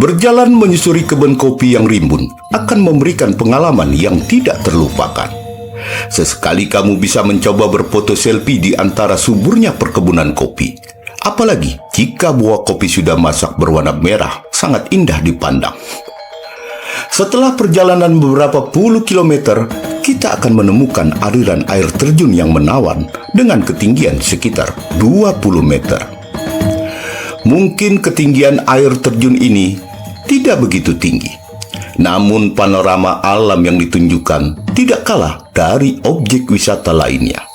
Berjalan menyusuri kebun kopi yang rimbun akan memberikan pengalaman yang tidak terlupakan. Sesekali kamu bisa mencoba berfoto selfie di antara suburnya perkebunan kopi. Apalagi jika buah kopi sudah masak berwarna merah, sangat indah dipandang. Setelah perjalanan beberapa puluh kilometer, kita akan menemukan aliran air terjun yang menawan dengan ketinggian sekitar 20 meter. Mungkin ketinggian air terjun ini tidak begitu tinggi, namun panorama alam yang ditunjukkan tidak kalah dari objek wisata lainnya.